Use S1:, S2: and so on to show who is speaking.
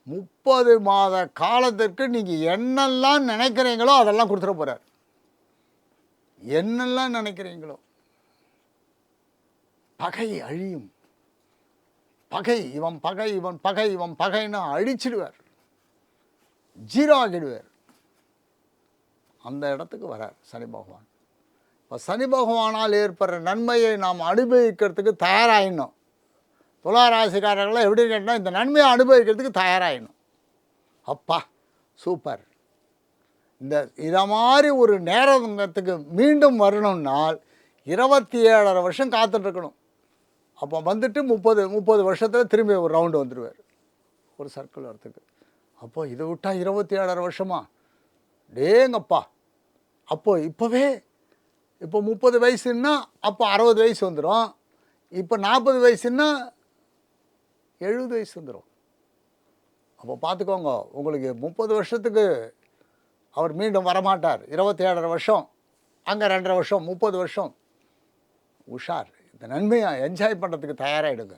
S1: 30 மாத காலத்திற்கு நீங்கள் என்னெல்லாம் நினைக்கிறீங்களோ அதெல்லாம் கொடுத்துட போகிறார். என்னெல்லாம் நினைக்கிறீங்களோ. பகை அழியும். பகை இவன் பகை இவன் பகை இவன் பகைன்னு அழிச்சிடுவார், ஜீரோ ஆகிடுவார். அந்த இடத்துக்கு வரார் சனி பகவான். இப்போ சனி பகவானால் ஏற்படுற நன்மையை நாம் அனுபவிக்கிறதுக்கு தயாராகிடணும். துலா ராசிக்காரர்கள்லாம் எப்படி கேட்டால் இந்த நன்மையை அனுபவிக்கிறதுக்கு தயாராகிடணும். அப்பா சூப்பர், இதை மாதிரி ஒரு நேரத்துக்கு மீண்டும் வரணும்னால் 27.5 வருஷம் காத்துட்ருக்கணும். அப்போ வந்துட்டு 30 வருஷத்தில் திரும்பி ஒரு ரவுண்டு வந்துடுவார், ஒரு சர்க்கிள் வரத்துக்கு. அப்போது இதை விட்டால் 27.5 வருஷமா டேங்கப்பா. அப்போது இப்போ 30 வயசுன்னா அப்போ 60 வயசு வந்துடும். இப்போ 40 வயசுன்னா 70 வயசு வந்துடும். அப்போ பார்த்துக்கோங்க, உங்களுக்கு 30 வருஷத்துக்கு அவர் மீண்டும் வரமாட்டார். 27.5 வருஷம், அங்கே 2.5 வருஷம், 30 வருஷம். உஷார். இந்த நன்மையை என்ஜாய் பண்ணுறதுக்கு தயாராகிடுங்க.